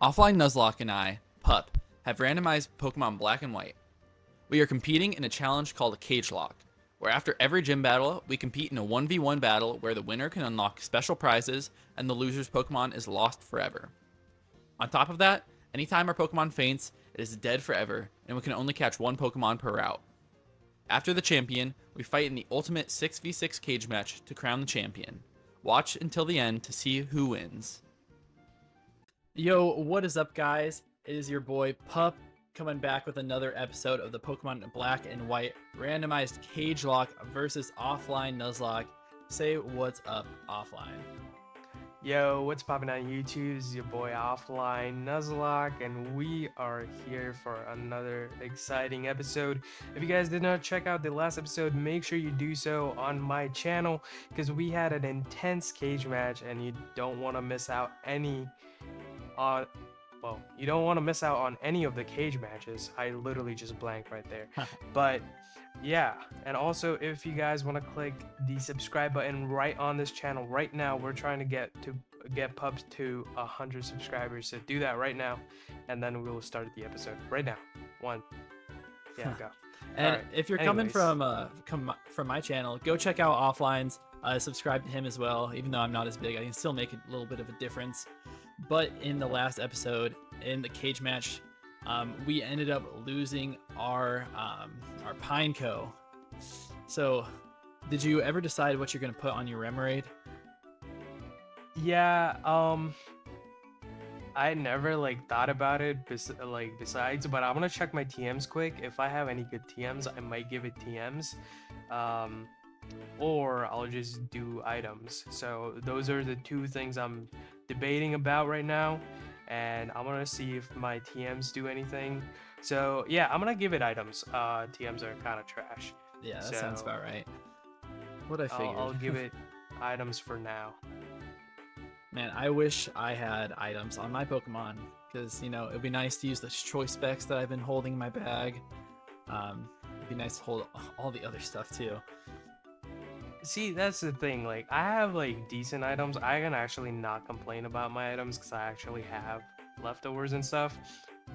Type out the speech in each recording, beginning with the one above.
Offline Nuzlocke and I, Pup, have randomized Pokemon Black and White. We are competing in a challenge called a Cagelocke, where after every gym battle, we compete in a 1v1 battle where the winner can unlock special prizes and the loser's Pokemon is lost forever. On top of that, anytime our Pokemon faints, it is dead forever, and we can only catch one Pokemon per route. After the champion, we fight in the ultimate 6v6 cage match to crown the champion. Watch until the end to see who wins. Yo, what is up, guys? It is your boy Pup coming back with another episode of the Pokemon Black and White randomized Cagelocke versus offline Nuzlocke. Say what's up, offline. Yo, what's poppin' on YouTube? It's your boy Offline Nuzlocke, and we are here for another exciting episode. If you guys did not check out the last episode, make sure you do so on my channel because we had an intense cage match, and you don't want to miss out any on. Well, you don't want to miss out on any of the cage matches. I literally just blanked right there, but. Yeah, and also if you guys want to click the subscribe button right on this channel right now, we're trying to get Pups to 100 subscribers, so do that right now, and then we will start the episode right now. Yeah, go. And right. if you're coming from my channel, go check out Offline's. Subscribe to him as well. Even though I'm not as big, I can still make a little bit of a difference. But in the last episode, in the cage match, we ended up losing our Pineco. So, did you ever decide what you're gonna put on your Remoraid? Yeah, I never thought about it besides, but I'm gonna check my TMs quick. If I have any good TMs, I might give it TMs, or I'll just do items. So those are the two things I'm debating about right now, and I'm gonna see if my TMs do anything. So yeah, I'm gonna give it items. TMs are kind of trash. Yeah, that sounds about right. What I figured. I'll give it items for now. Man, I wish I had items on my Pokemon, because it'd be nice to use the choice specs that I've been holding in my bag. It'd be nice to hold all the other stuff too. See, that's the thing. I have decent items. I can actually not complain about my items because I actually have leftovers and stuff.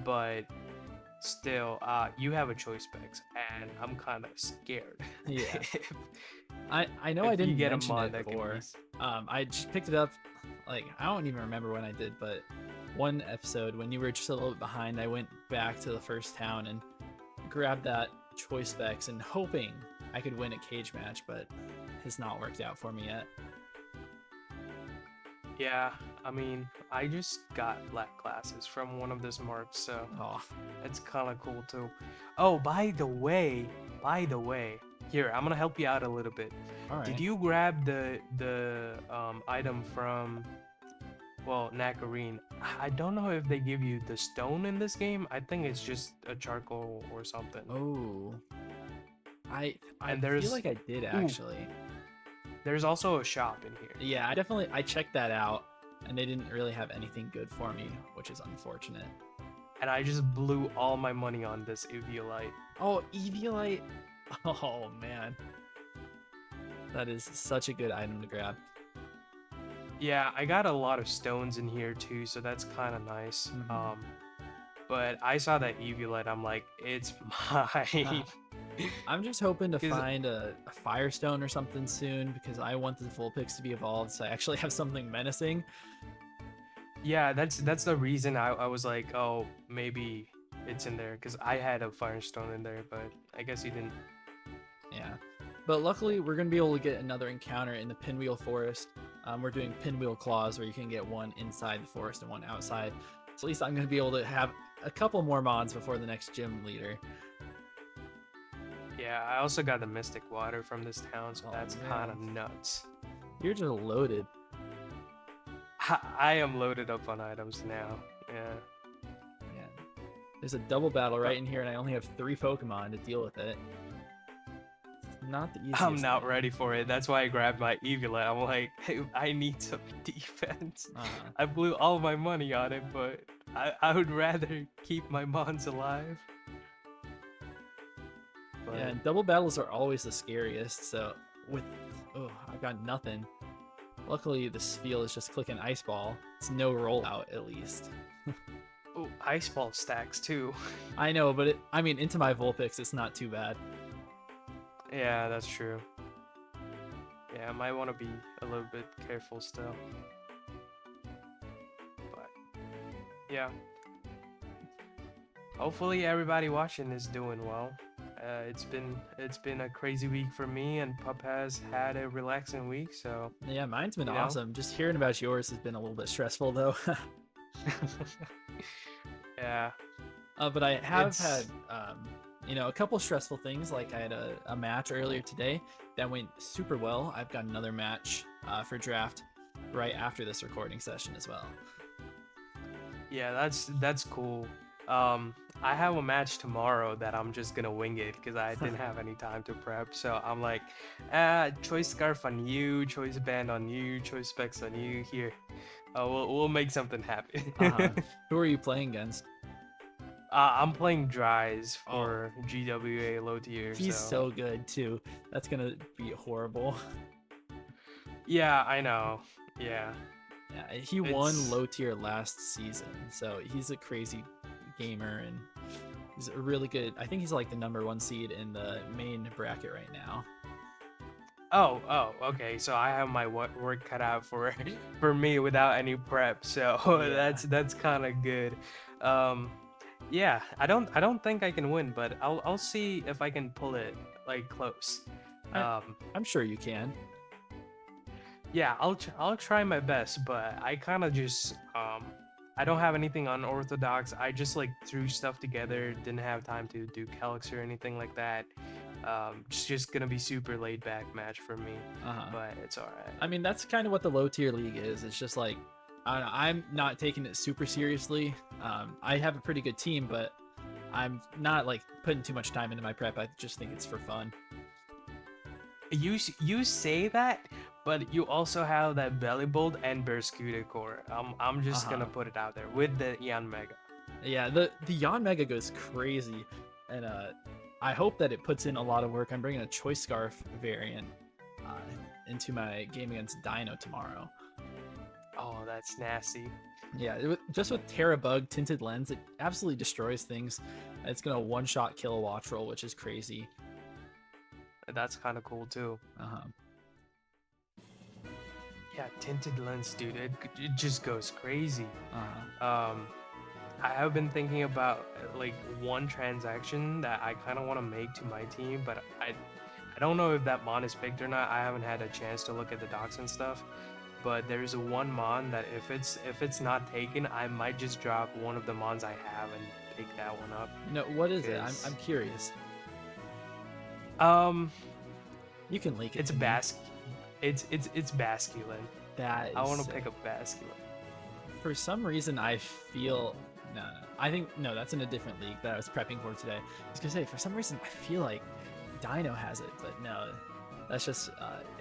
But still, you have a choice specs, and I'm kind of scared. Yeah. I know I didn't get a mention mod it that before. I just picked it up. I don't even remember when I did, but one episode when you were just a little bit behind, I went back to the first town and grabbed that choice specs and hoping I could win a cage match, but has not worked out for me yet. Yeah, I mean, I just got black glasses from one of the smarts, so it's kind of cool too. Oh, by the way, here, I'm gonna help you out a little bit. All right. Did you grab the item from, well, Nakarine? I don't know if they give you the stone in this game. I think it's just a charcoal or something. Oh, I And feel like I did actually. There's also a shop in here. Yeah, I checked that out, and they didn't really have anything good for me, which is unfortunate. And I just blew all my money on this Eviolite. Oh, Eviolite! Oh man, that is such a good item to grab. Yeah, I got a lot of stones in here too, so that's kind of nice. Mhm. But I saw that Eviolite, I'm like, it's mine. I'm just hoping to find a Firestone or something soon, because I want the Vulpix to be evolved, so I actually have something menacing. Yeah, that's the reason I was like, oh, maybe it's in there, because I had a Firestone in there, but I guess you didn't. Yeah, but luckily we're gonna be able to get another encounter in the Pinwheel Forest. We're doing Pinwheel Claws, where you can get one inside the forest and one outside. So at least I'm gonna be able to have a couple more mods before the next gym leader. Yeah, I also got the Mystic Water from this town, so that's kind of nuts. You're just loaded. I am loaded up on items now. Yeah. There's a double battle right in here, and I only have 3 Pokemon to deal with it. Not the easiest. I'm not ready for it. That's why I grabbed my Eviolite. I'm like, hey, I need some defense. I blew all my money on it, but I would rather keep my Mons alive. But... Yeah, and double battles are always the scariest. So I've got nothing. Luckily, this field is just clicking Ice Ball. It's no rollout, at least. ice ball stacks too. I know, but I mean, into my Vulpix, it's not too bad. Yeah, that's true. Yeah, I might want to be a little bit careful still. But yeah. Hopefully everybody watching is doing well. It's been a crazy week for me, and Pup has had a relaxing week, so Yeah, mine's been you know. awesome. Just hearing about yours has been a little bit stressful, though. Yeah. But I have It's had, a couple stressful things. Like I had a match earlier today that went super well. I've got another match for draft right after this recording session as well. Yeah, that's cool. I have a match tomorrow that I'm just gonna wing it because I didn't have any time to prep. So I'm like, choice scarf on you, choice band on you, choice specs on you. Here, we'll make something happen. Who are you playing against? I'm playing Dries for GWA low tier. He's so good too. That's gonna be horrible. Yeah, I know. Yeah. Yeah, he won low tier last season, so he's a crazy gamer and he's a really good. I think he's like the #1 seed in the main bracket right now. Oh, okay. So I have my work cut out for me without any prep. So Yeah. that's kind of good. Yeah, I don't think I can win, but I'll see if I can pull it like close. I'm sure you can. Yeah, I'll try my best, but I kind of just I don't have anything unorthodox. I just like threw stuff together, didn't have time to do calcs or anything like that. Just gonna be super laid back match for me, but it's all right. I mean, that's kind of what the low tier league is. It's just like I'm not taking it super seriously. I have a pretty good team, but I'm not like putting too much time into my prep. I just think it's for fun. You say that, but you also have that belly bolt and Berscuda core. I'm just gonna put it out there with the Yan Mega. Yeah, the Yon Mega goes crazy, and I hope that it puts in a lot of work. I'm bringing a Choice Scarf variant into my game against Dino tomorrow. Oh, that's nasty. Yeah, just with Terra Bug Tinted Lens, it absolutely destroys things. It's gonna one-shot kill a Watch Roll, which is crazy. That's kind of cool too. Yeah, tinted lens, dude. It just goes crazy. I have been thinking about like one transaction that I kind of want to make to my team, but I don't know if that mon is picked or not. I haven't had a chance to look at the docs and stuff. But there's a one mon that if it's not taken, I might just drop one of the mons I have and pick that one up. No, what is it? I'm curious. You can link it. It's It's Basculin. That is I want to sick. pick up Basculin. For some reason, I feel no. I think no. That's in a different league that I was prepping for today. I was gonna say for some reason I feel like Dino has it, but no. That's just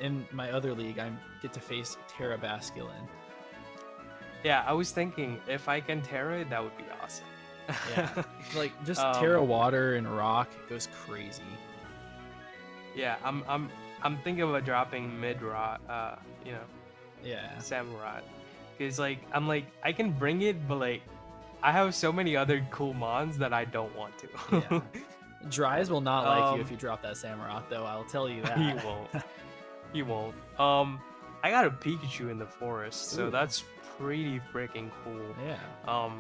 in my other league. I get to face Terra Basculin. Yeah, I was thinking if I can Terra it, that would be awesome. Yeah, like just Terra Water and Rock goes crazy. Yeah, I'm thinking about dropping mid rot, Yeah. Samurai, because like I'm like I can bring it, but like I have so many other cool mons that I don't want to. Yeah. Dries will not like you if you drop that Samurott, though. I'll tell you that. He won't. He won't. I got a Pikachu in the forest, so Ooh. that's pretty freaking cool. Yeah.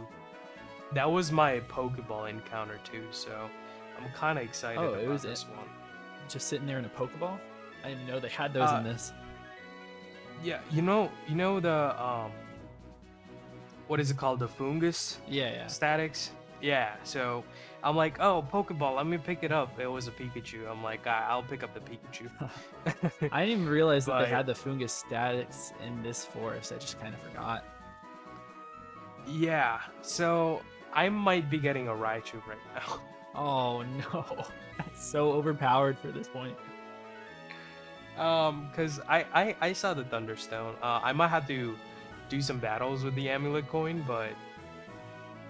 That was my Pokeball encounter too, so I'm kind of excited about this one. Just sitting there in a Pokeball? I didn't know they had those in this. Yeah, you know the what is it called? The fungus? Yeah. Statics? Yeah, so I'm like, oh, Pokeball, let me pick it up. It was a Pikachu. I'm like, I'll pick up the Pikachu. I didn't even realize that they had the fungus statics in this forest. I just kind of forgot. Yeah, so I might be getting a Raichu right now. Oh no, that's so overpowered for this point. Cause I saw the Thunderstone. I might have to do some battles with the Amulet coin, but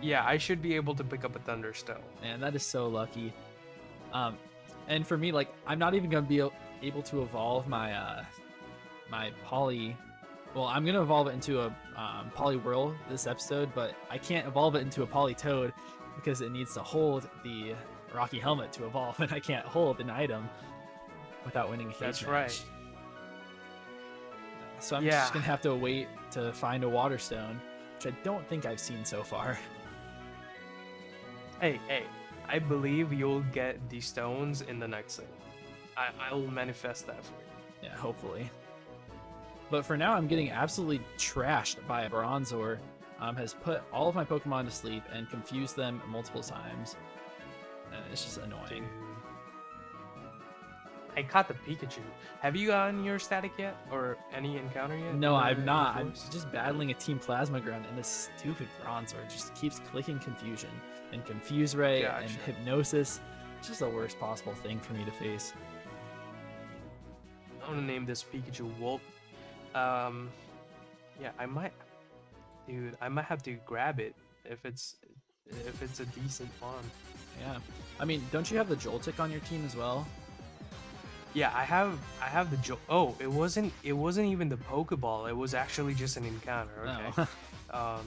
yeah, I should be able to pick up a Thunderstone. Man, that is so lucky. And for me, like, I'm not even gonna be able to evolve my my Poly Well, I'm gonna evolve it into a Poliwhirl this episode, but I can't evolve it into a Politoad because it needs to hold the Rocky Helmet to evolve, and I can't hold an item without winning a cage That's match. right. So I'm Yeah. just gonna have to wait to find a Water Stone, which I don't think I've seen so far. Hey, I believe you'll get the stones in the next thing. I'll manifest that for you. Yeah, hopefully. But for now, I'm getting absolutely trashed by a Bronzor. Has put all of my Pokemon to sleep and confused them multiple times. It's just annoying. Dude. I caught the Pikachu. Have you gotten your static yet? Or any encounter yet? No, in I'm the not. I'm forest? just battling a Team Plasmagram, and this stupid Bronzor just keeps clicking Confusion and Confuse Ray and Gotcha. Hypnosis. It's just the worst possible thing for me to face. I'm gonna name this Pikachu Wolf. Yeah, I might, dude. I might have to grab it if it's a decent one. Yeah. I mean, don't you have the Joltik on your team as well? Yeah, I have the Oh, it wasn't even the Pokeball. It was actually just an encounter. Okay. No.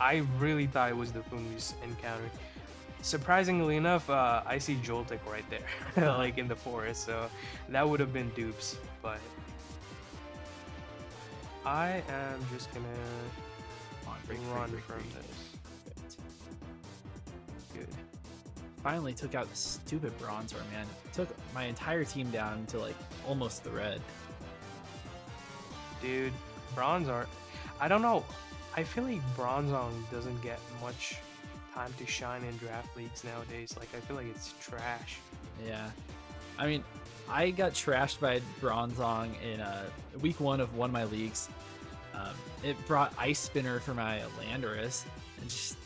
I really thought it was the Fungus encounter. Surprisingly enough, I see Joltik right there, like in the forest. So that would have been dupes, but I am just gonna Come on, break free, run break from free. this. Good. Finally took out the stupid Bronzor, man. Took my entire team down to like almost the red. Dude, Bronzor. I don't know. I feel like Bronzong doesn't get much time to shine in draft leagues nowadays. Like, I feel like it's trash. Yeah. I mean, I got trashed by Bronzong in week 1 of one of my leagues. It brought Ice Spinner for my Landorus and just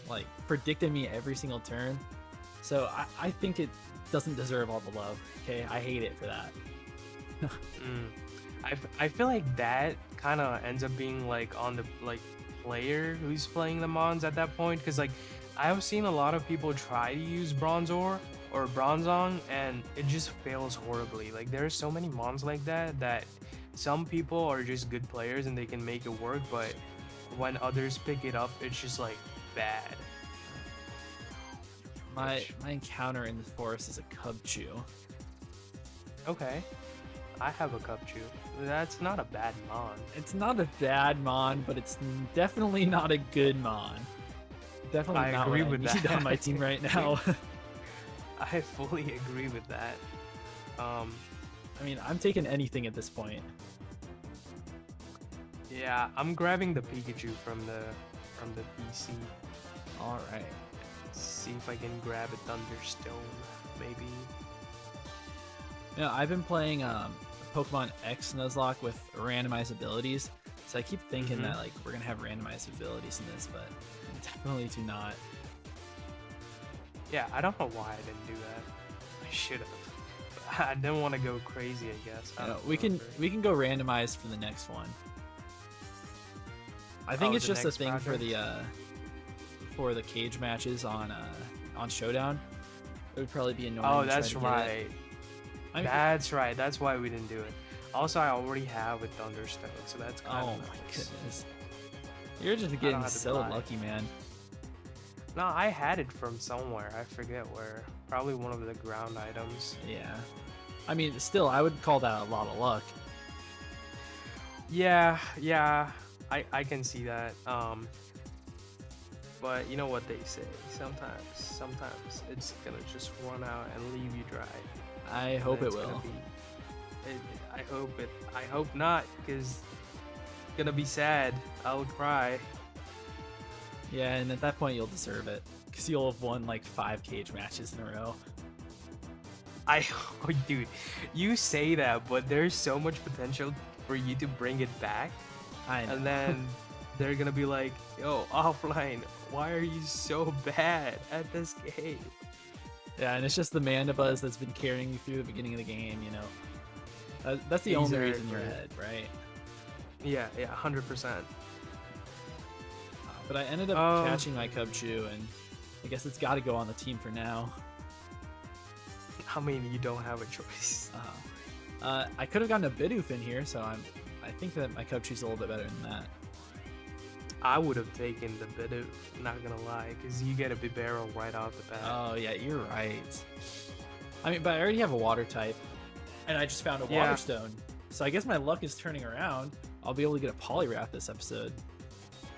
like predicted me every single turn. So I think it doesn't deserve all the love. Okay, I hate it for that. I feel like that kind of ends up being like on the like player who's playing the Mons at that point, because like I've seen a lot of people try to use Bronzor or Bronzong and it just fails horribly. Like there are so many Mons like that some people are just good players and they can make it work, but when others pick it up, it's just like bad. My encounter in the forest is a Cubchoo. Okay, I have a Cubchoo. That's not a bad Mon. It's not a bad Mon, but it's definitely not a good Mon. Definitely I not agree what with I need that. on my team right now. I fully agree with that. I mean, I'm taking anything at this point. Yeah, I'm grabbing the Pikachu from the PC. All right. See if I can grab a Thunderstone, maybe. Yeah, I've been playing Pokemon X Nuzlocke with randomized abilities, so I keep thinking that like we're gonna have randomized abilities in this, but definitely do not. Yeah, I don't know why I didn't do that. I should have. I didn't want to go crazy, I guess. I don't We remember. can go randomized for the next one. I think Oh, it's the just a next thing project? for the cage matches on Showdown. It would probably be annoying. Oh, to try that's to get it. right. I mean, That's right. That's why we didn't do it. Also, I already have a Thunderstone, so that's kind oh of my nice. goodness. You're just don't getting have to so buy it. lucky, man. No, I had it from somewhere. I forget where. Probably one of the ground items. Yeah. I mean, still, I would call that a lot of luck. Yeah, I can see that. But you know what they say. Sometimes it's gonna just run out and leave you dry. I And hope it it's gonna will. I hope not, because it's gonna be sad. I'll cry. Yeah, and at that point, you'll deserve it. Because you'll have won like 5 cage matches in a row. Dude, you say that, but there's so much potential for you to bring it back. I know. And then they're gonna be like, yo, offline, why are you so bad at this game? Yeah, and it's just the Mandibuzz that's been carrying you through the beginning of the game, you know. That's the only reason you're ahead, right? Yeah, 100%. But I ended up catching my Cubchoo, and I guess it's got to go on the team for now. I mean, you don't have a choice. I could have gotten a Bidoof in here, so I I think that my Cubchoo's a little bit better than that. I would have taken the Bidoof, not gonna lie, because you get a Bibarel right off the bat. Oh yeah, you're right. I mean, but I already have a water type, and I just found a water stone. So I guess my luck is turning around. I'll be able to get a Poliwrath this episode.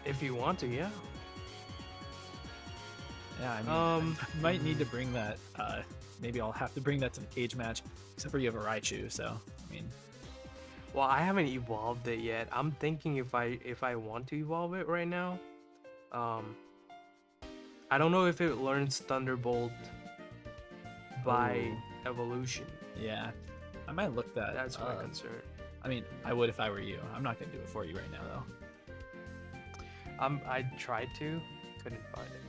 If you want to, yeah. Yeah, I mean, I might need to bring that. Maybe I'll have to bring that to the cage match. Except for you have a Raichu, so I mean. Well, I haven't evolved it yet. I'm thinking if I want to evolve it right now. I don't know if it learns Thunderbolt by evolution. Yeah, I might look that. That's my concern. I mean, I would if I were you. I'm not gonna do it for you right now, though. I tried to, couldn't find it,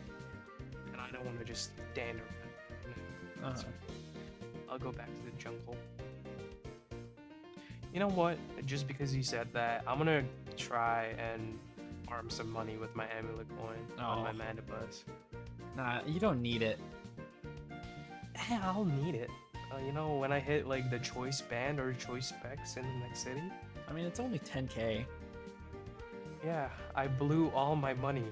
and I don't want to just stand around. So I'll go back to the jungle. You know what? Just because you said that, I'm gonna try and farm some money with my amulet coin on my Mandibuzz. Nah, you don't need it. Yeah, I'll need it. You know, when I hit like the choice band or choice specs in the next city. I mean, it's only 10k. Yeah, I blew all my money,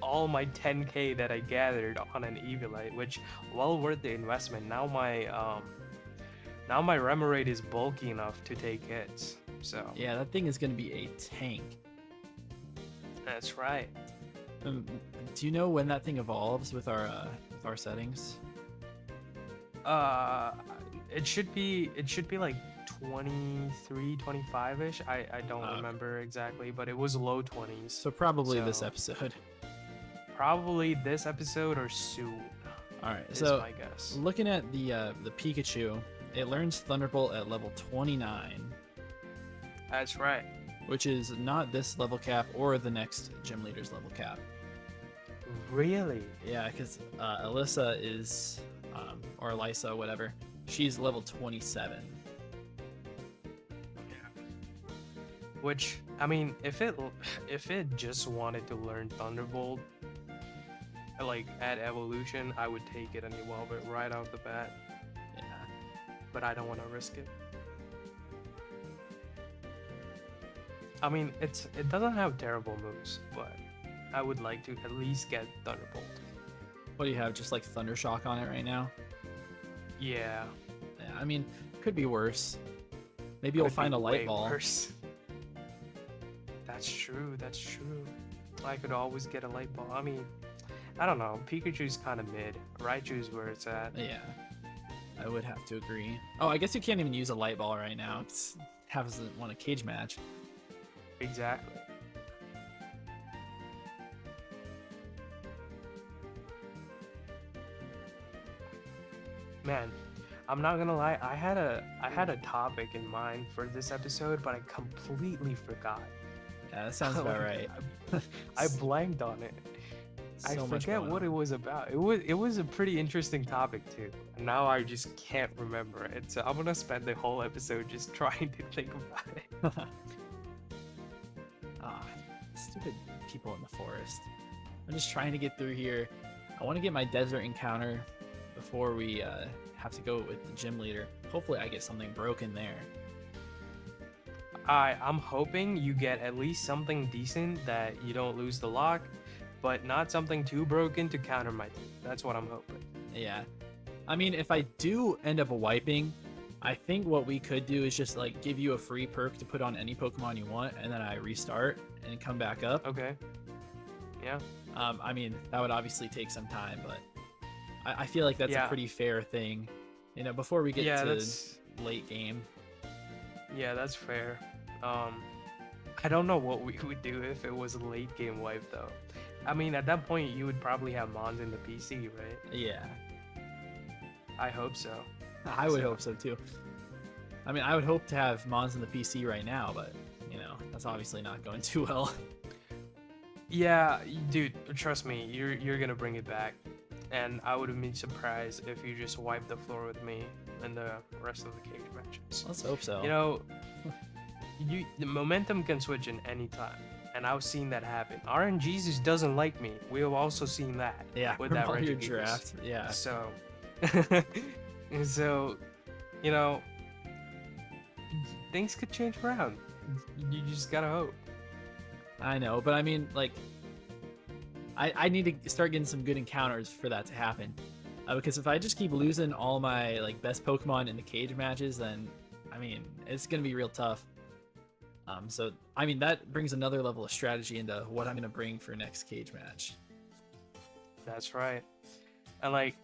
all my 10k that I gathered on an Evilite, which well worth the investment. Now my Remoraid is bulky enough to take hits. So yeah, that thing is gonna be a tank. That's right. Do you know when that thing evolves with our settings? It should be like 23, 25-ish. I don't remember exactly, but it was low 20s. So probably this episode. Probably this episode or soon. All right, so my guess. Looking at the Pikachu, it learns Thunderbolt at level 29. That's right. Which is not this level cap or the next gym leader's level cap. Really? Yeah, because Alyssa is, or Alyssa, whatever, she's level 27. Yeah. Which, I mean, if it just wanted to learn Thunderbolt, like at evolution, I would take it and evolve it right off the bat. Yeah. But I don't want to risk it. I mean, it doesn't have terrible moves, but I would like to at least get Thunderbolt. What do you have? Just like Thundershock on it right now? Yeah. Yeah, I mean, could be worse. Maybe you'll find a light ball. Worse. That's true. That's true. I could always get a light ball. I mean, I don't know. Pikachu's kind of mid. Raichu's where it's at. Yeah. I would have to agree. Oh, I guess you can't even use a light ball right now. It hasn't won a cage match. Exactly. Man, I'm not gonna lie, I had a topic in mind for this episode, but I completely forgot. Yeah, that sounds about right. I blanked on it. I forget what it was about. It was a pretty interesting topic too. And now I just can't remember it. So I'm gonna spend the whole episode just trying to think about it. Stupid people in the forest. I'm just trying to get through here. I want to get my desert encounter before we have to go with the gym leader. Hopefully I get something broken there. I'm hoping you get at least something decent that you don't lose the lock, but not something too broken to counter my team. That's what I'm hoping. Yeah. I mean, if I do end up wiping, I think what we could do is just like give you a free perk to put on any Pokemon you want, and then I restart and come back up. Okay. Yeah. I mean, that would obviously take some time, but I feel like that's a pretty fair thing, you know, before we get to late game. Yeah, that's fair. I don't know what we would do if it was a late game wipe though. I mean, at that point you would probably have Mons in the PC, right? Yeah. I hope so. I would hope so too. I mean, I would hope to have Mons in the PC right now, but you know, that's obviously not going too well. Yeah, dude, trust me, you're gonna bring it back. And I would have been surprised if you just wiped the floor with me in the rest of the cage matches. Let's hope so. You know, the momentum can switch in any time, and I've seen that happen. RNGesus doesn't like me. We have also seen that. Yeah, with that your draft. Yeah. So, so, you know, things could change around. You just gotta hope. I know, but I mean, like, I need to start getting some good encounters for that to happen. Because if I just keep losing all my like best Pokemon in the cage matches, then I mean, it's gonna be real tough. So I mean, that brings another level of strategy into what I'm gonna bring for next cage match. That's right. And like,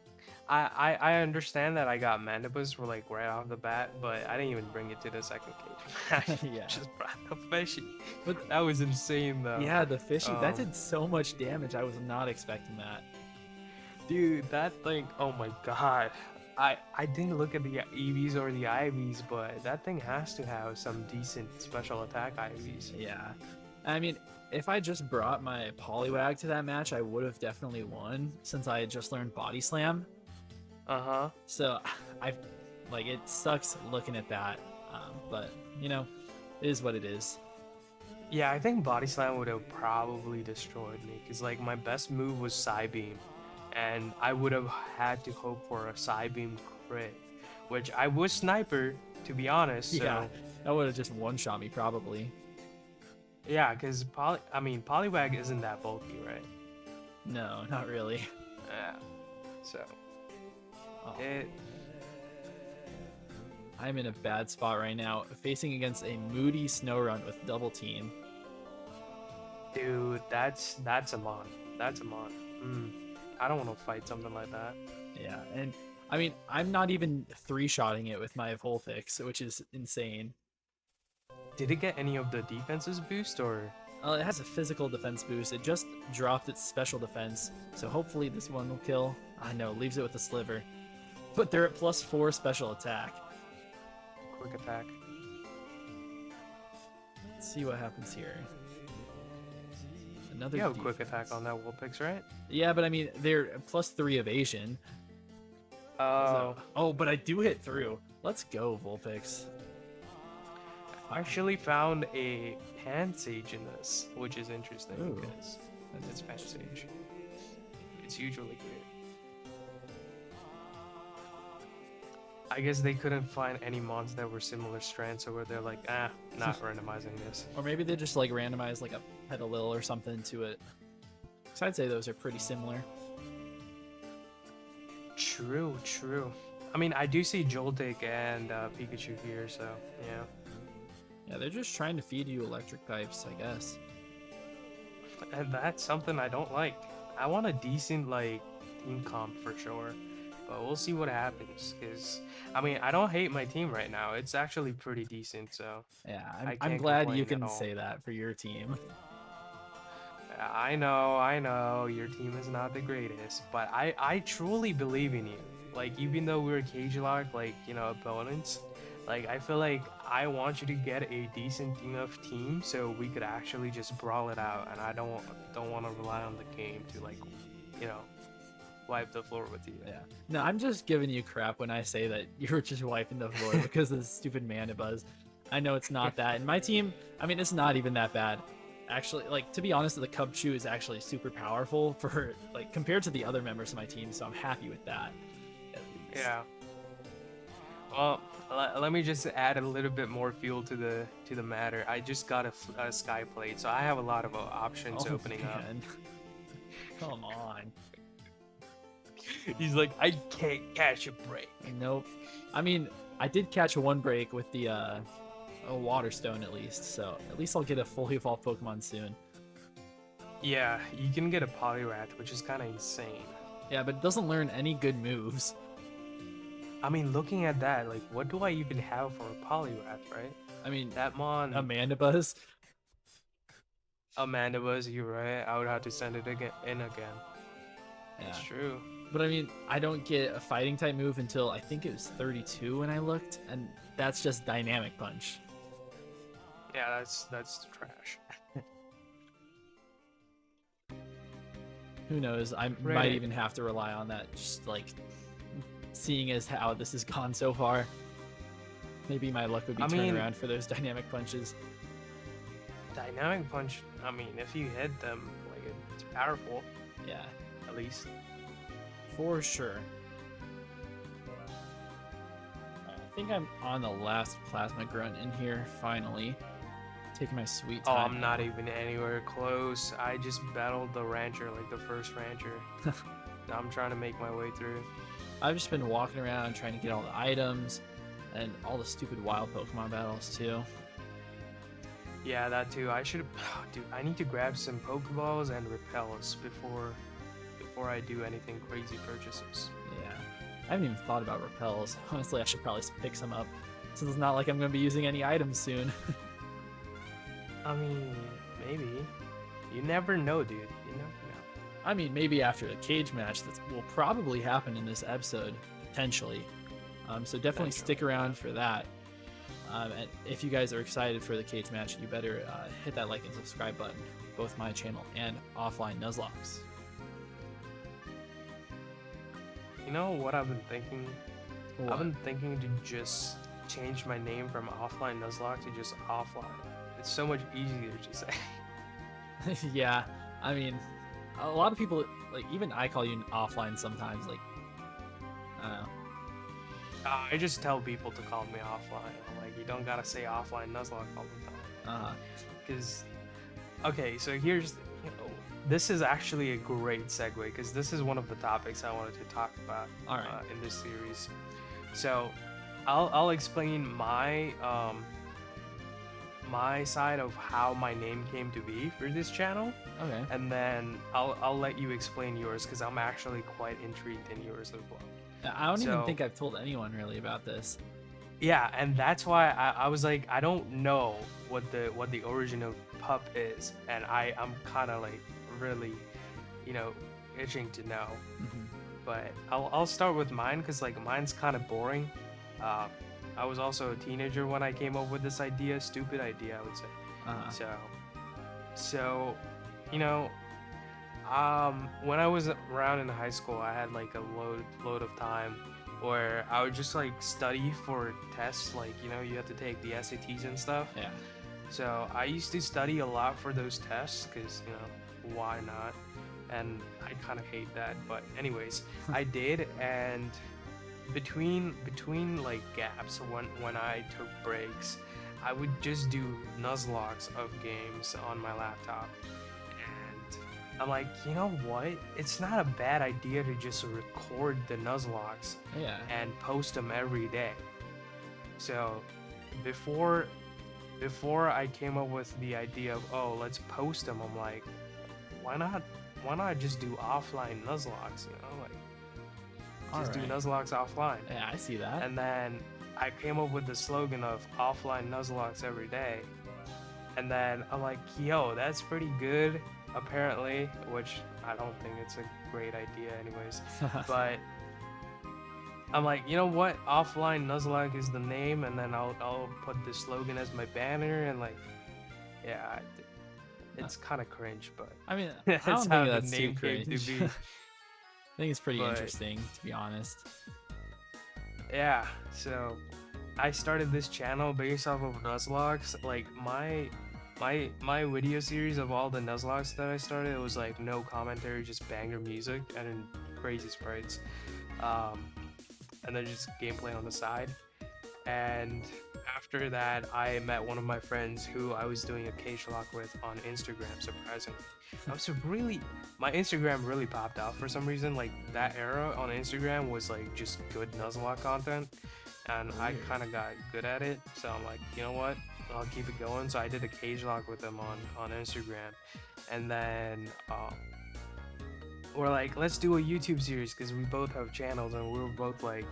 I understand that I got Mandibus for like right off the bat, but I didn't even bring it to the second cage. Yeah. Just brought the fishy. But That was insane though. yeah, the fishy that Um, did so much damage. I was not expecting that. Dude, that thing, oh my god. I didn't look at the EVs or the IVs, but that thing has to have some decent special attack IVs. Yeah, I mean, if I just brought my Poliwag to that match, I would have definitely won since I had just learned Body Slam. Uh-huh. So I like it sucks looking at that, but you know, it is what it is. Yeah, I think Body Slam would have probably destroyed me, because like my best move was Psybeam, and I would have had to hope for a Psybeam crit, which I was Sniper, to be honest, so Yeah, that would have just one-shot me probably. yeah, because Poliwag isn't that bulky, right? No, not really. Yeah. So Oh, it I'm in a bad spot right now, facing against a moody Snorunt with double team. dude, that's a mon. That's a mon. I don't want to fight something like that. Yeah, and I mean, I'm not even three-shotting it with my Vulpix, which is insane. Did it get any of the defenses boost or? It has a physical defense boost. It just dropped its special defense, so hopefully this one will kill. I know, leaves it with a sliver. But they're at +4 special attack. Quick attack. Let's see what happens here. Another You have a quick defense. attack on that Vulpix, right? Yeah, but I mean, they're +3 evasion. Oh, Oh, but I do hit through. Let's go, Vulpix. I actually found a Pansage in this, which is interesting Ooh. because it's Pansage. It's usually good. I guess they couldn't find any mons that were similar strands, so they're like, not randomizing this. Or maybe they just like randomize like a Petalil or something to it. So I'd say those are pretty similar. True, true. I mean, I do see Joltik and Pikachu here, so yeah. Yeah, they're just trying to feed you electric types, I guess. And that's something I don't like. I want a decent like team comp for sure, but we'll see what happens. Cause I mean, I don't hate my team right now. It's actually pretty decent. So Yeah, I I'm can't glad you complain can at all. say that for your team. I know, your team is not the greatest, but I truly believe in you. Like even though we're Cagelocke, like opponents, like I feel like I want you to get a decent enough team so we could actually just brawl it out, and I don't want to rely on the game to like, wipe the floor with you. Yeah. No, I'm just giving you crap when I say that you're just wiping the floor because of the stupid Mandibuzz. I know it's not that. And my team, I mean, it's not even that bad. Actually, like, to be honest, the Cubchoo is actually super powerful for, like, compared to the other members of my team, so I'm happy with that. At least. Yeah. Well, let me just add a little bit more fuel to the matter. I just got a Sky Plate, so I have a lot of options Oh, opening up. man. Come on. He's like, I can't catch a break. Nope. I mean, I did catch one break with the a Water Stone at least, so at least I'll get a fully evolved Pokemon soon. Yeah, you can get a Poliwrath, which is kind of insane. Yeah, but it doesn't learn any good moves. I mean, looking at that, like, what do I even have for a Poliwrath, right? I mean, That Mon, Amandabuzz. Amandibuzz, you're right. I would have to send it again. Yeah. It's true. But I mean, I don't get a fighting type move until I think it was 32 when I looked, and that's just Dynamic Punch. Yeah, that's trash. Who knows? I might Right. even have to rely on that, just like seeing as how this has gone so far. Maybe my luck would be I turned mean- around for those Dynamic Punches. Dynamic Punch, I mean, if you hit them, like, it's powerful, Yeah, at least. for sure. I think I'm on the last Plasma Grunt in here, finally. Taking my sweet Oh, time. I'm not even anywhere close. I just battled the rancher, like the first rancher. I'm trying to make my way through. I've just been walking around trying to get all the items and all the stupid wild Pokemon battles too. Yeah, that too. I should, dude. I need to grab some Pokeballs and repels before I do anything crazy purchases. Yeah. I haven't even thought about repels. Honestly, I should probably pick some up since it's not like I'm going to be using any items soon. I mean, maybe. You never know, dude. You never know. I mean, maybe after the cage match that will probably happen in this episode, potentially. So definitely stick around for that. And if you guys are excited for the cage match, you better hit that like and subscribe button, both my channel and Offline Nuzlocke's. You know what I've been thinking? What? I've been thinking to just change my name from Offline Nuzlocke to just Offline. It's so much easier to say. Yeah, I mean, a lot of people, like, even I call you Offline sometimes, like, I don't know. I just tell people to call me Offline. I'm like, you don't gotta say Offline Nuzlocke all the time. Because, okay, so here's, this is actually a great segue because this is one of the topics I wanted to talk about in this series. So, I'll explain my my side of how my name came to be for this channel. Okay. And then I'll let you explain yours because I'm actually quite intrigued in yours as well. I don't even think I've told anyone really about this. Yeah, and that's why I was like, I don't know what the origin of Pup is, and I'm kind of like really, itching to know. Mm-hmm. But I'll start with mine because like mine's kind of boring. I was also a teenager when I came up with this idea, stupid idea, I would say. So, when I was around in high school, I had like a load of time where I would just like study for tests, like you have to take the SATs and stuff. Yeah. So I used to study a lot for those tests because why not? And I kind of hate that, but anyways, I did. And between like gaps when I took breaks, I would just do Nuzlocks of games on my laptop. I'm like, you know what? It's not a bad idea to just record the Nuzlocke and post them every day. So before I came up with the idea of let's post them, I'm like, why not just do offline Nuzlocke? Do Nuzlocke offline. Yeah, I see that. And then I came up with the slogan of offline Nuzlocke every day. And then I'm like, yo, that's pretty good. Apparently, which I don't think it's a great idea anyways, but I'm like, you know what, Offline Nuzlocke is the name, and then I'll put the slogan as my banner, and like, yeah, it's kind of cringe, but I mean, I don't think that's too came cringe. to be. I think it's pretty interesting, to be honest. Yeah, so I started this channel based off of Nuzlocke. Like my video series of all the Nuzlocke that I started, it was like no commentary, just banger music and then crazy sprites, and then just gameplay on the side. And after that, I met one of my friends who I was doing a Cagelocke with on Instagram. Surprisingly, my Instagram really popped out for some reason. Like that era on Instagram was like just good Nuzlocke content, and I kind of got good at it. So I'm like, you know what? I'll keep it going. So I did a Cagelocke with him on Instagram, and then we're like, let's do a YouTube series because we both have channels, and we were both like,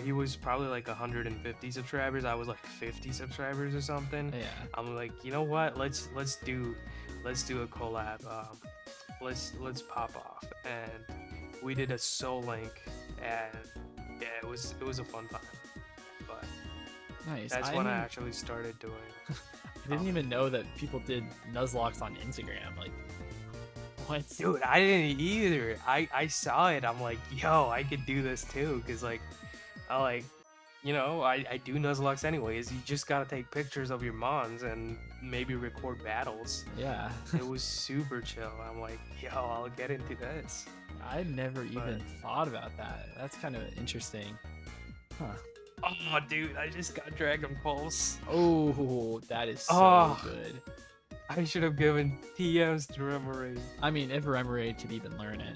he was probably like 150 subscribers. I was like 50 subscribers or something. Yeah. I'm like, you know what? Let's do a collab. Let's pop off, and we did a Soul Link, and yeah, it was a fun time. But nice. That's when I actually started doing. I didn't even know that people did Nuzlocke on Instagram. Like, what? Dude, I didn't either. I saw it. I'm like, yo, I could do this too. Cause like, I do Nuzlocke anyways. You just gotta take pictures of your mons and maybe record battles. Yeah. It was super chill. I'm like, yo, I'll get into this. I never even thought about that. That's kind of interesting. Huh. Oh, dude, I just got Dragon Pulse. Oh, that is so Oh. good. I should have given TMs to Remoraid. I mean, if Remoraid could even learn it.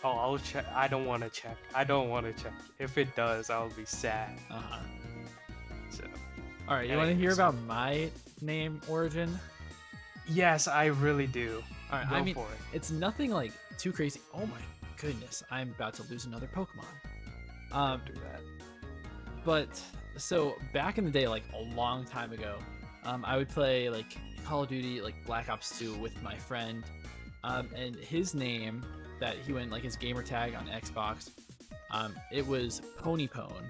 Oh, I'll check. I don't want to check. I don't want to check. If it does, I'll be sad. Uh-huh. So, All right, you want to hear anyways. about my name origin? Yes, I really do. All right, Go I mean, for it. it's nothing like too crazy. Oh my goodness, I'm about to lose another Pokemon. Do that. But so back in the day, like a long time ago, I would play like Call of Duty, like Black Ops 2 with my friend, and his name that he went like his gamer tag on Xbox, it was Ponypone.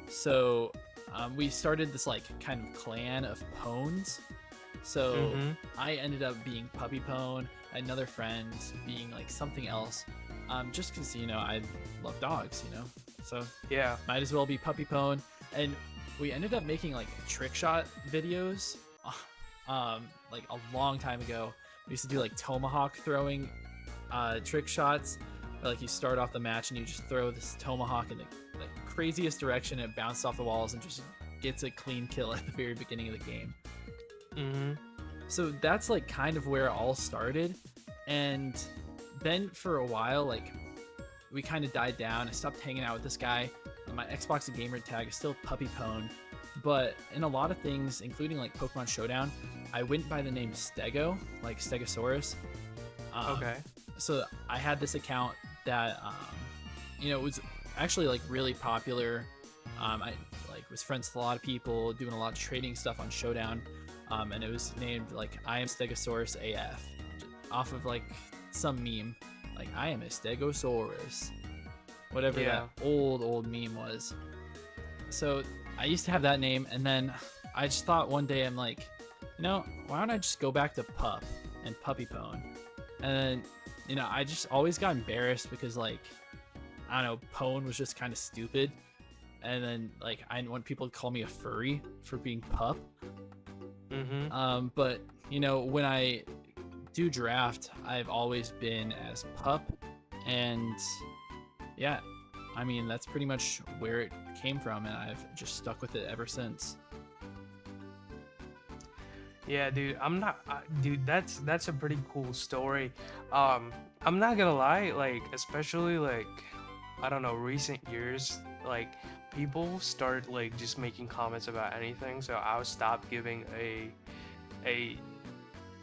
So we started this like kind of clan of Pones. So Mhm. I ended up being Puppypown, another friend being like something else, just because I love dogs, so Yeah. might as well be Puppypown. And we ended up making like trick shot videos, like a long time ago. We used to do like tomahawk throwing trick shots, where like you start off the match and you just throw this tomahawk in the like craziest direction, and it bounced off the walls and just gets a clean kill at the very beginning of the game. Mhm. So that's like kind of where it all started. And then for a while, like we kind of died down. I stopped hanging out with this guy. My Xbox gamer tag is still Puppypone, but in a lot of things, including like Pokemon Showdown, I went by the name Stego, like Stegosaurus. Okay. So I had this account that it was actually like really popular. I like was friends with a lot of people, doing a lot of trading stuff on Showdown, and it was named like I am Stegosaurus AF, off of like some meme, like I am a Stegosaurus, whatever Yeah. that old meme was. So I used to have that name, and then I just thought one day I'm like, why don't I just go back to Pup and Puppypone? And then, I just always got embarrassed because like, I don't know, Pone was just kind of stupid. And then like, I didn't want people to call me a furry for being Pup. Mhm. But when I do draft, I've always been as Pup, and yeah, I mean, that's pretty much where it came from, and I've just stuck with it ever since. Yeah, dude. Dude, that's a pretty cool story. I'm not gonna lie, like especially like I don't know, recent years, like people start like just making comments about anything, so I'll stop giving a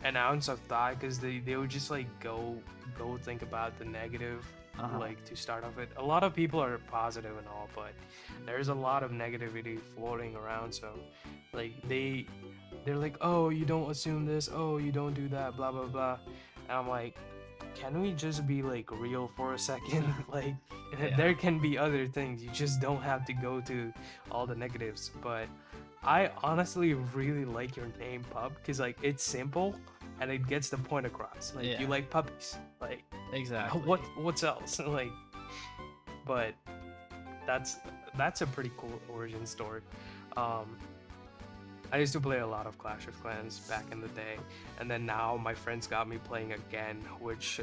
an ounce of thought because they would just like go think about the negative, like to start off with. A lot of people are positive and all, but there's a lot of negativity floating around, so like they're like, oh, you don't assume this, oh, you don't do that, blah blah blah. And I'm like, can we just be like real for a second? Like Yeah. there can be other things, you just don't have to go to all the negatives. But I honestly really like your name, Pup, because like it's simple and it gets the point across. Like Yeah. you like puppies, like Exactly. what's else? Like, but that's a pretty cool origin story. I used to play a lot of Clash of Clans back in the day, and then now my friends got me playing again, which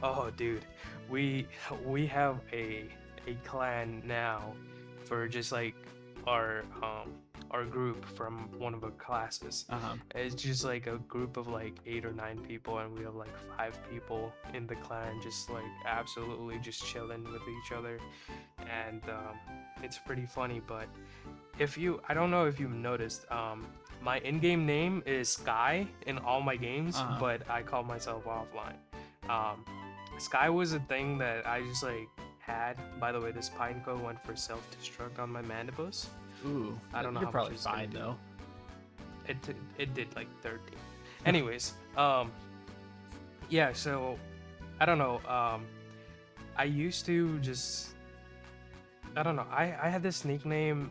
oh dude, we have a clan now for just like our group from one of our classes. It's just like a group of like 8 or 9 people, and we have like 5 people in the clan, just like absolutely just chilling with each other, and it's pretty funny. But I don't know if you've noticed, my in-game name is Sky in all my games, but I call myself offline. Sky was a thing that I just like had. By the way, this Pineco went for self-destruct on my Mandibus. Ooh, I don't know you're how probably much it's gonna fine do. though. It did like 13. Anyways, yeah, so I don't know. I used to just, I don't know. I had this nickname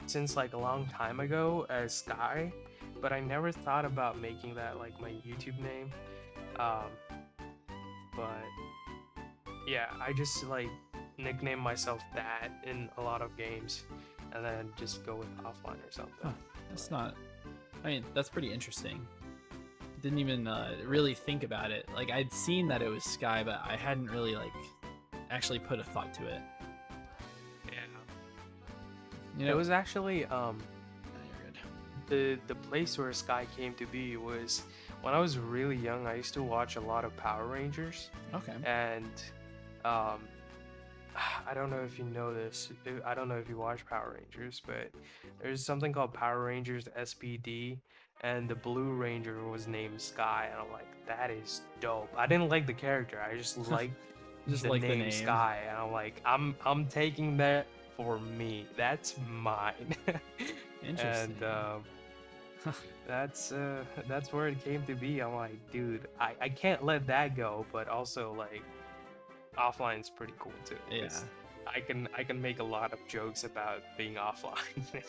since like a long time ago as Sky, but I never thought about making that like my YouTube name. But yeah, I just like nickname myself that in a lot of games, and then just go with offline or something. Huh, that's not. I mean, that's pretty interesting. Didn't even really think about it. Like I'd seen that it was Sky, but I hadn't really like actually put a thought to it. Yeah. You It know, was actually you're good. the place where Sky came to be was when I was really young. I used to watch a lot of Power Rangers, Okay. and um, I don't know if you know this. I don't know if you watch Power Rangers, but there's something called Power Rangers SPD, and the Blue Ranger was named Sky, and I'm like, that is dope. I didn't like the character. I just liked Just the like the name name. Sky, and I'm like, I'm taking that for me. That's mine. Interesting. And that's where it came to be. I'm like, dude, I can't let that go, but also like offline's pretty cool too. 'Cause Yeah. I can make a lot of jokes about being offline.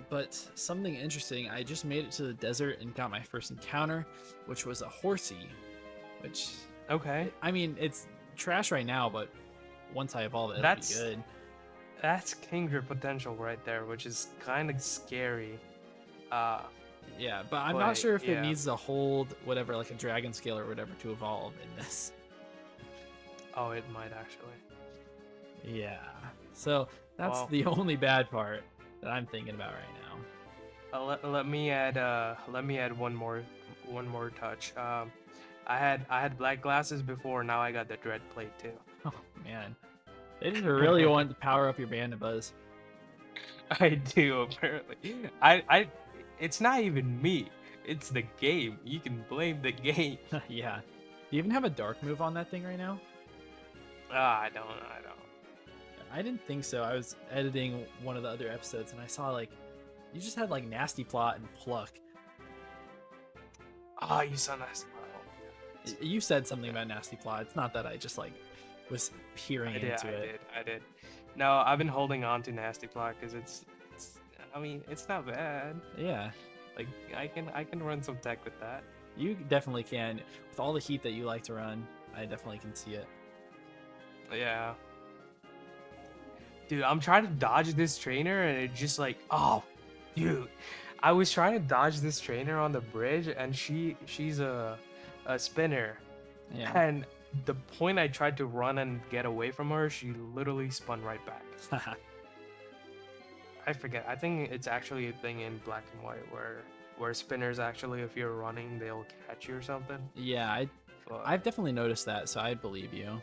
But something interesting, I just made it to the desert and got my first encounter, which was a horsey, which, Okay, I mean, it's trash right now, but once I evolve it, it'll that's be good. that's Kingdra potential right there, which is kind of scary. Uh, Yeah, but I'm not but sure if it yeah. needs to hold whatever, like a dragon scale or whatever to evolve in this. Oh, it might actually. Yeah. So that's Well, the only bad part that I'm thinking about right now. let me add one more touch. I had black glasses before. Now I got the dread plate too. Oh man. They just really want to power up your bandabuzz. I do apparently. I it's not even me. It's the game. You can blame the game. Yeah. Do you even have a dark move on that thing right now? I don't. I didn't think so. I was editing one of the other episodes and I saw like you just had like nasty plot and pluck. Ah, you sound nice. You said something about nasty plot. It's not that I just like was peering I did. into I it. did. I did. No, I've been holding on to nasty plot because it's. I mean, it's not bad. Yeah. Like I can run some tech with that. You definitely can. With all the heat that you like to run, I definitely can see it. Yeah. Dude, I'm trying to dodge this trainer and it just like, oh, dude. I was trying to dodge this trainer on the bridge and she's a spinner. Yeah. And the point I tried to run and get away from her, she literally spun right back. I forget. I think it's actually a thing in black and white where spinners actually, if you're running, they'll catch you or something. Yeah, But I've definitely noticed that, so I believe you.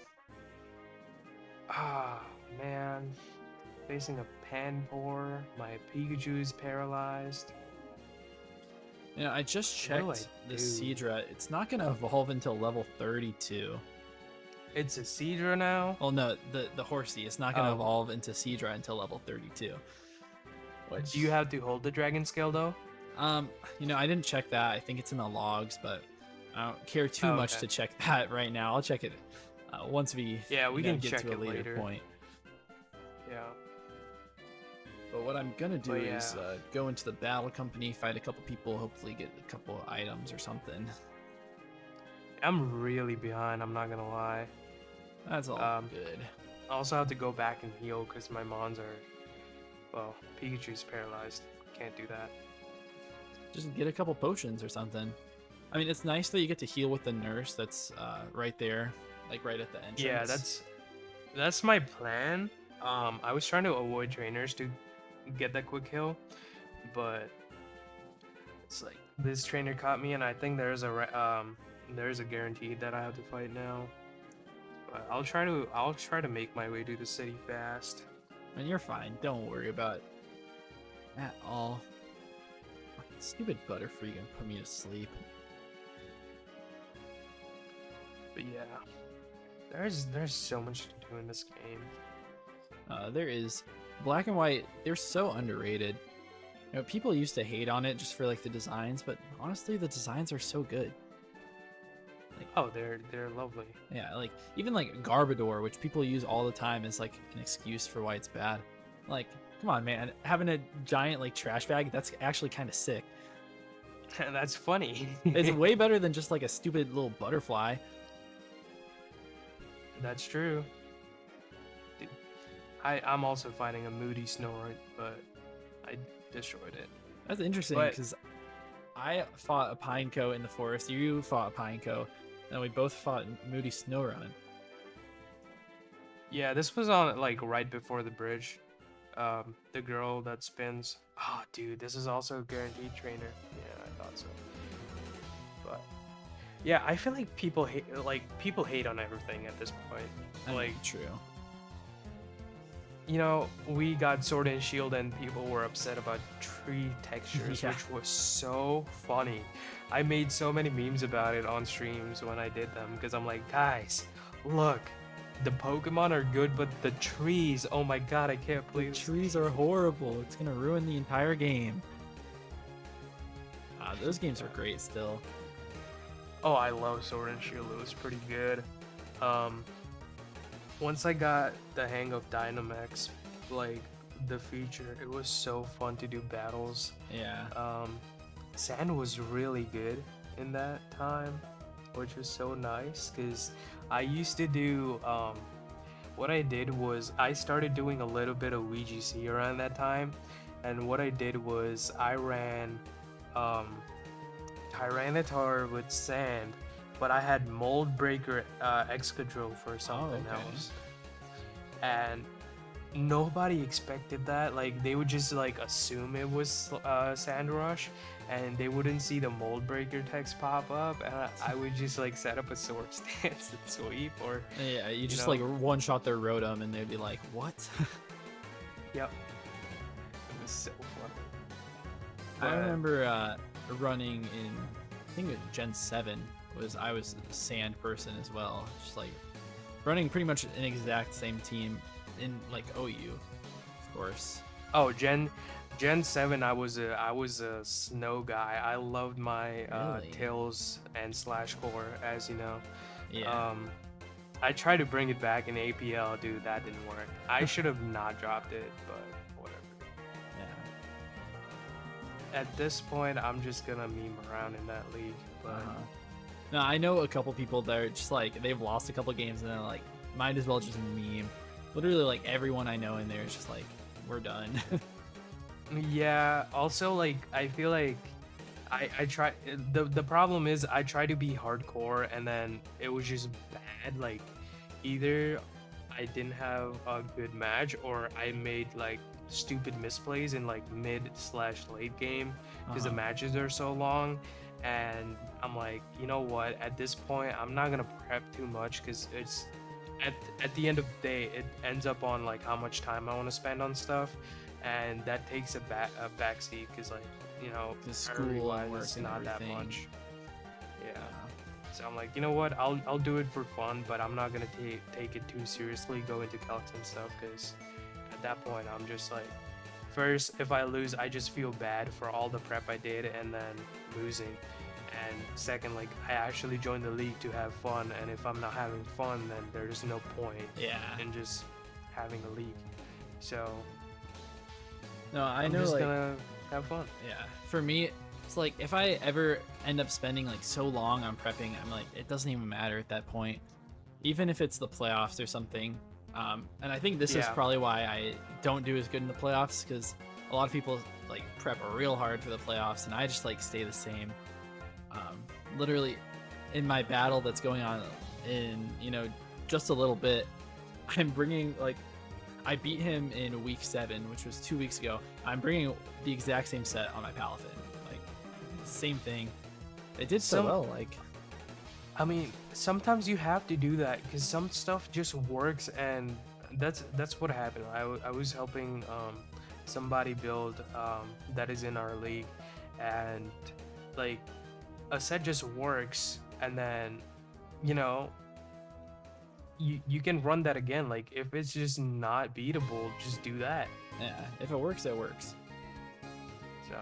ah man, facing a Panpour, my Pikachu is paralyzed. You know, I just What do I checked the do? Seadra. It's not going to evolve until level 32. It's a Seadra now. Well, no, the Horsey. It's not going to Oh. evolve into Seadra until level 32. Which, Do you have to hold the dragon scale though? you know, I didn't check that. I think it's in the logs, but I don't care too Oh, much okay. to check that right now. I'll check it once we Yeah, we you know, can get check to a it later later. point. Yeah. But what I'm gonna do But is yeah. go into the battle company, fight a couple people, hopefully get a couple items or something. I'm really behind, I'm not gonna lie. That's all Um, good. I also have to go back and heal because my Mons are, well, Pikachu's paralyzed. Can't do that. Just get a couple potions or something. I mean, it's nice that you get to heal with the nurse that's right there, like right at the entrance. Yeah, that's my plan. I was trying to avoid trainers to get that quick heal, but it's like this trainer caught me, and I think there's a guarantee that I have to fight now. But I'll try to make my way to the city fast. And you're fine. Don't worry about it at all. Stupid Butterfree gonna put me to sleep. But yeah, there's so much to do in this game. There is Black and White. They're so underrated. You know, people used to hate on it just for like the designs, but honestly, the designs are so good. Oh, they're lovely. Yeah, like even like Garbodor, which people use all the time as like an excuse for why it's bad. Like, come on, man, having a giant like trash bag—that's actually kind of sick. That's funny. It's way better than just like a stupid little butterfly. That's true. Dude, I'm also fighting a moody Snorunt, but I destroyed it. That's interesting But- because I fought a Pineco in the forest. You fought a Pineco, and we both fought Moody Snowrun. Yeah, this was on like right before the bridge. The girl that spins. Oh, dude, this is also a guaranteed trainer. Yeah, I thought so. But yeah, I feel like people hate on everything at this point. I mean, Like, true. you know, we got Sword and Shield and people were upset about tree textures, Yeah. which was so funny. I made so many memes about it on streams when I did them because I'm like, guys, look, the Pokemon are good, but the trees, oh my god, I can't The believe. trees are horrible. It's gonna ruin the entire game. Those games are great still. Oh, I love Sword and Shield. It was pretty good. Once I got the hang of Dynamax, like the feature, it was so fun to do battles. Yeah. Sand was really good in that time, which was so nice because I used to do. What I did was I started doing a little bit of VGC around that time, and what I did was I ran Tyranitar with Sand, but I had Mold Breaker Excadrill for something okay. else, and nobody expected that. Like they would just like assume it was Sand Rush, and they wouldn't see the Mold Breaker text pop up, and I would just like set up a sword stance and sweep, or Yeah, you just know? like one shot their Rotom and they'd be like, what? yep, it was so funny. I But- remember running in, I think it was Gen 7, I was a Sand person as well. Just like running pretty much an exact same team in like OU, of course. Oh, Gen 7, I was a snow guy. I loved my Really? Tails and Slash Core, as you know. Yeah. I tried to bring it back in APL, dude. That didn't work. I should have not dropped it, but whatever. Yeah. At this point, I'm just gonna meme around in that league. But Uh-huh. No, I know a couple people that are just like they've lost a couple games and they're like, might as well just meme. Literally, like everyone I know in there is just like, we're done. yeah. Also, like I feel like I try. The problem is I try to be hardcore, and then it was just bad. Like either I didn't have a good match, or I made like stupid misplays in like mid/late game because the Uh-huh. matches are so long. And I'm like, you know what? At this point, I'm not gonna prep too much because it's at the end of the day, it ends up on like how much time I want to spend on stuff, and that takes a backseat because like you know, 'Cause school priority-wise, and work it's and not that everything. much. Yeah. So I'm like, you know what? I'll do it for fun, but I'm not gonna take it too seriously. Go into calcs and stuff because at that point, I'm just like, first, if I lose, I just feel bad for all the prep I did and then losing. And second, like I actually joined the league to have fun, and if I'm not having fun, then there's no point Yeah. in just having a league. So No, I I'm know just like gonna have fun. yeah. For me, it's like if I ever end up spending like so long on prepping, I'm like it doesn't even matter at that point, even if it's the playoffs or something. And I think this is Yeah. probably why I don't do as good in the playoffs because a lot of people like prep real hard for the playoffs, and I just like stay the same. Literally, in my battle that's going on in just a little bit, I'm bringing like I beat him in week 7, which was 2 weeks ago. I'm bringing the exact same set on my Palafin, like same thing. It did so Some- well, like I mean, sometimes you have to do that because some stuff just works, and that's what happened. I was helping somebody build that is in our league, and like a set just works, and then you know you can run that again. Like if it's just not beatable, just do that. yeah, if it works, it works. So,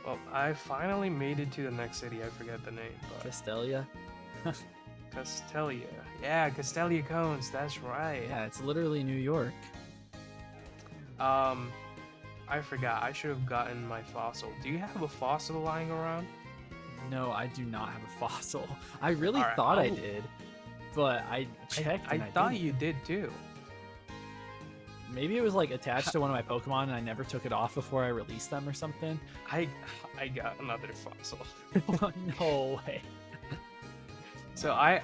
well, I finally made it to the next city. I forget the name, but Castelia, Castelia. Yeah, Castelia Cones. That's right. yeah, it's literally New York. I forgot. I should have gotten my fossil. Do you have a fossil lying around? No, I do not have a fossil. I really Alright, thought I I'll- did, but I checked. I and thought didn't. you did too. Maybe it was like attached to one of my Pokemon, and I never took it off before I released them or something. I got another fossil. No way. So I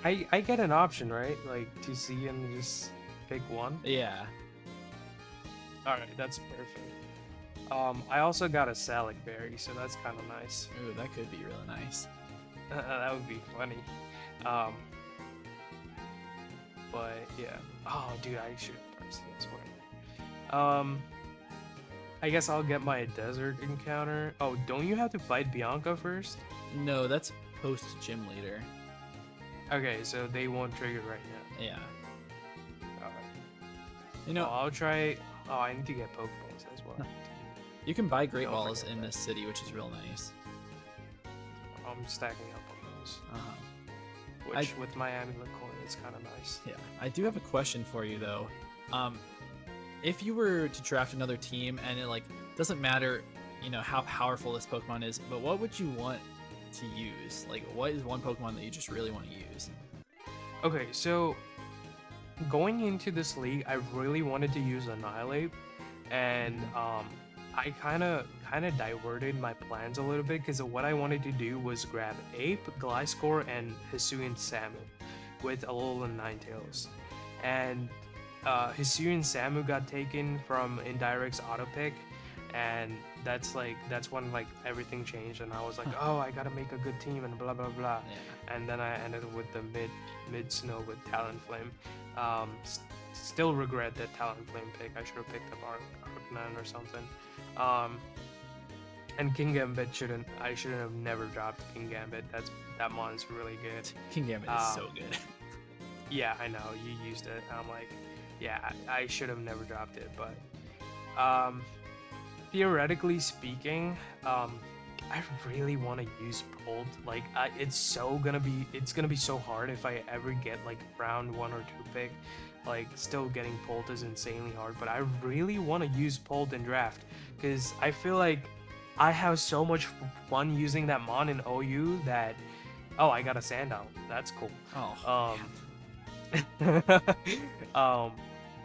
I get an option, right? Like to see and just pick one. Yeah. All right, that's perfect. I also got a salad berry, so that's kind of nice. Ooh, that could be really nice. That would be funny. Um, but yeah. Oh, dude, I should have pressed this one. I guess I'll get my desert encounter. Oh, don't you have to fight Bianca first? No, that's post gym leader. Okay, so they won't trigger right now. Yeah. Alright. You know, I'll try. Oh, I need to get Pokeballs as well. you can buy Great Don't Balls forget in that. this city, which is real nice. I'm stacking up on those. Uh-huh. Which, with my amulet coin, is kind of nice. Yeah. I do have a question for you though. If you were to draft another team and it like doesn't matter, you know, how powerful this Pokemon is, but what would you want to use? Like, what is one Pokemon that you just really want to use? Okay, so going into this league, I really wanted to use Annihilate, and I kind of diverted my plans a little bit because what I wanted to do was grab Ape, Gliscor, and Hisuian Samu with Alolan Ninetales, and Hisuian Samu got taken from Indirect's auto pick, and that's when like everything changed, and I was like, oh, I gotta make a good team and blah blah blah. Yeah. And then I ended with the mid snow with Talonflame. Still regret that Talonflame pick. I should have picked up Arcanine or something. And King Gambit I shouldn't have never dropped King Gambit. That mon's really good. King Gambit is so good. Yeah, I know you used it. I'm like, yeah, I should have never dropped it, but theoretically speaking, I really want to use Bolt. Like, it's gonna be so hard if I ever get like round 1 or 2 pick. Like, still getting Bolt is insanely hard, but I really want to use Bolt in draft because I feel like I have so much fun using that Mon in OU that. Oh, I got a Sandile. That's cool. Oh.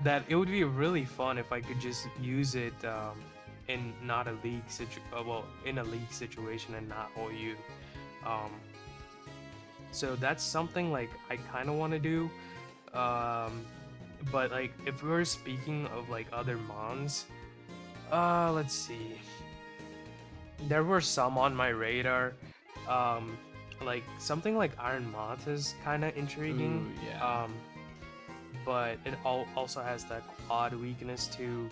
That it would be really fun if I could just use it in not a league in a league situation and not OU. So that's something like I kind of want to do. But like if we're speaking of like other mons, let's see. There were some on my radar. Like something like Iron Moth is kind of intriguing. Ooh, yeah. But it also has that quad weakness to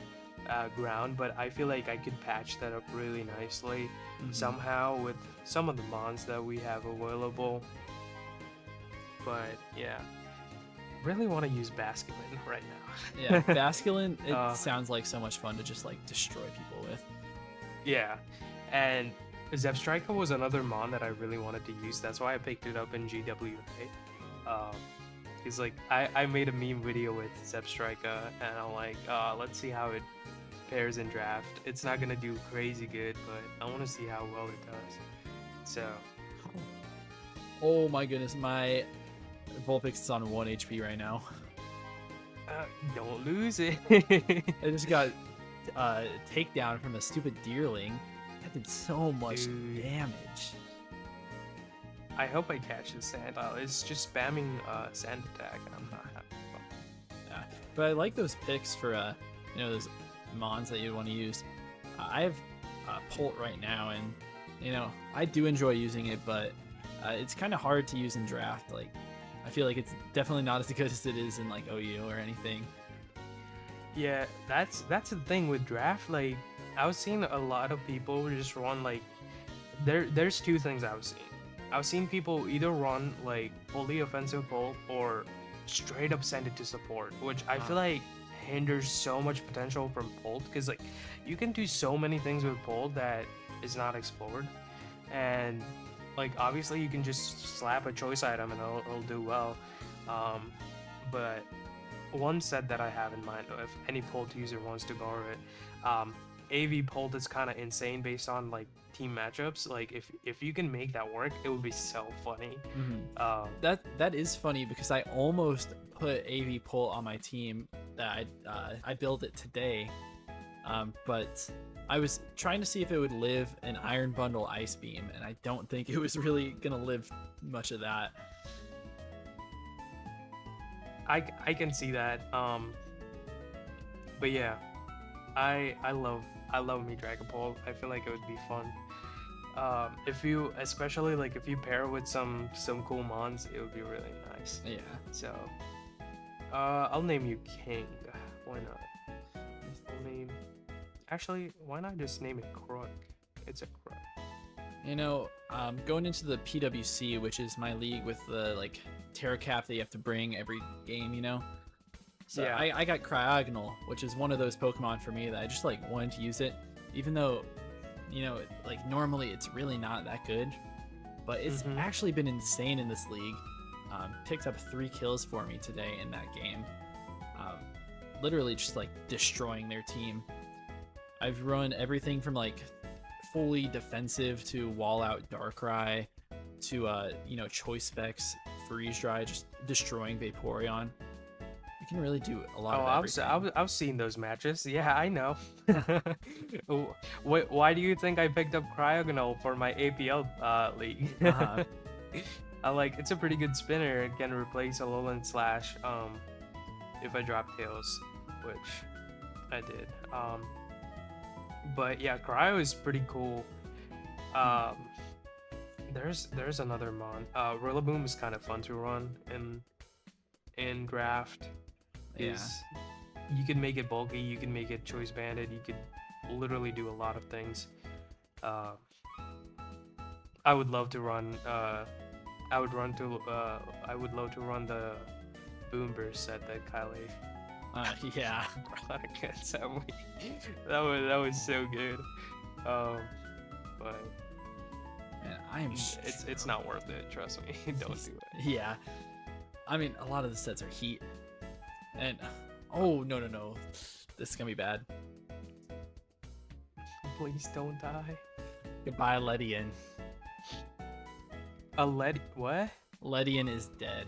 ground, but I feel like I could patch that up really nicely somehow with some of the mons that we have available. But yeah, really want to use Basculin right now. Yeah, Basculin, it sounds like so much fun to just like destroy people with. Yeah, and Zebstrika was another mon that I really wanted to use. That's why I picked it up in GWA. Because like I made a meme video with Zebstrika, and I'm like, let's see how it pairs in draft. It's not gonna do crazy good, but I want to see how well it does. So. Oh my goodness, my Vulpix is on 1 HP right now. Don't lose it. I just got takedown from a stupid Deerling. That did so much damage. I hope I catch the Sandile. It's just spamming Sand Attack, and I'm not happy. Yeah, but I like those picks for you know, those mons that you want to use. I have Polt right now, and you know, I do enjoy using it, but it's kind of hard to use in draft. Like, I feel like it's definitely not as good as it is in like OU or anything. Yeah, that's the thing with draft. Like, I was seeing a lot of people just run like there's two things I was seeing. I was seeing people either run like fully offensive Bolt or straight up send it to support, which I feel like hinders so much potential from Bolt, because like you can do so many things with Bolt that is not explored, and like obviously you can just slap a choice item and it'll do well. But one set that I have in mind, if any Bolt user wants to borrow it, AV Bolt is kind of insane based on like team matchups. Like if you can make that work, it would be so funny. That is funny because I almost put AV Pull on my team. That I built it today, but I was trying to see if it would live an Iron Bundle Ice Beam, and I don't think it was really gonna live much of that. I can see that. But yeah, I love me Dragapult. I feel like it would be fun. If you, especially like if you pair with some cool mons, it would be really nice. Yeah. So, I'll name you King. Why not? I'll name. Actually, why not just name it Crook? It's a Crook. You know, going into the PWC, which is my league with the like Terra Cap that you have to bring every game, you know. So Yeah. I got Cryogonal, which is one of those Pokemon for me that I just like wanted to use it, even though, you know, like normally it's really not that good, but it's Mhm. actually been insane in this league. Picked up 3 kills for me today in that game. Literally just like destroying their team. I've run everything from like fully defensive to wall out Darkrai to you know, choice specs, freeze dry, just destroying Vaporeon. You can really do a lot Oh, of everything. I've seen those matches. Yeah, I know. Why do you think I picked up Cryogonal for my APL league? Uh-huh. I like it's a pretty good spinner. It can replace Alolan Slash if I drop Tails, which I did. But yeah, Cryo is pretty cool. There's another mon. Rillaboom is kind of fun to run in draft. Yeah. Is you can make it bulky, you can make it choice banded, you could literally do a lot of things. I would love to run. I would love to run the Boom Burst set that Kyle Yeah. brought against me. That was so good. But Man, I am. it's not worth it. Trust me. Don't do it. Yeah. I mean, a lot of the sets are heat. And oh no. This is gonna be bad. Please don't die. Goodbye, Ledian. What? Ledian is dead.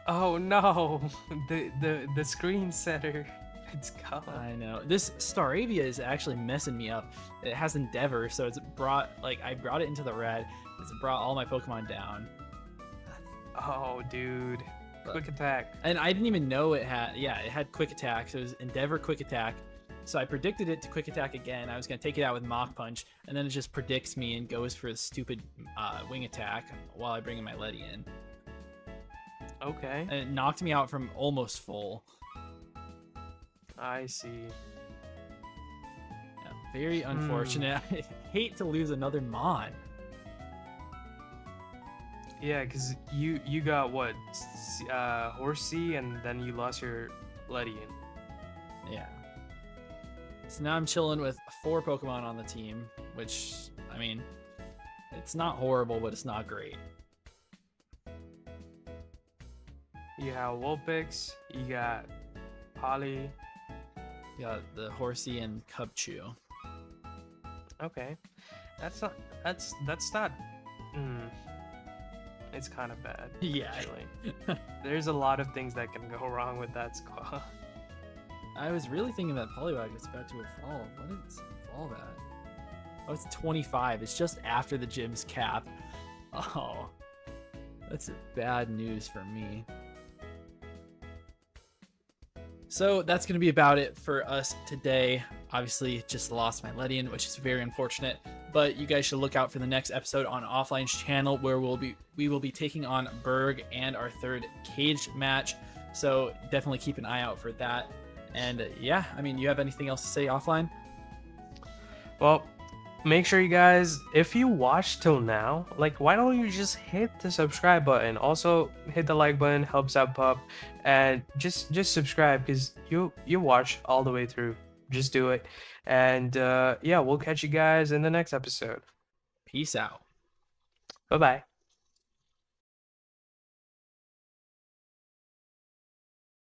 Oh no! The screen setter. It's gone. I know. This Staravia is actually messing me up. It has Endeavor, so it's brought like I brought it into the red. It's brought all my Pokemon down. Oh dude. But- Quick attack. And I didn't even know it had Quick Attack. So it was Endeavor Quick Attack. So I predicted it to Quick Attack again. I was gonna take it out with Mach Punch, and then it just predicts me and goes for the stupid Wing Attack while I bring in my Ledian. Okay. And it knocked me out from almost full. I see. Yeah, very unfortunate. I hate to lose another Mon. Yeah, because you got what? Horsey, and then you lost your Ledian. Yeah. So now I'm chilling with 4 Pokemon on the team, which, I mean, it's not horrible, but it's not great. You have Vulpix, you got Polly. You got the Horsey and Cubchoo. Okay. That's not it's kind of bad. Yeah. Actually. There's a lot of things that can go wrong with that squad. I was really thinking that Poliwag is about to evolve. What is evolve at? Oh, it's 25. It's just after the gym's cap. Oh, that's bad news for me. So that's going to be about it for us today. Obviously, just lost my Ledian, which is very unfortunate. But you guys should look out for the next episode on Offline's channel, where we will be taking on Berg and our 3rd cage match. So definitely keep an eye out for that. And yeah, I mean, you have anything else to say, Offline? Well, make sure you guys, if you watched till now, like, why don't you just hit the subscribe button? Also, hit the like button, helps out Pup, and just subscribe, because you watch all the way through. Just do it. And yeah, we'll catch you guys in the next episode. Peace out. Bye bye.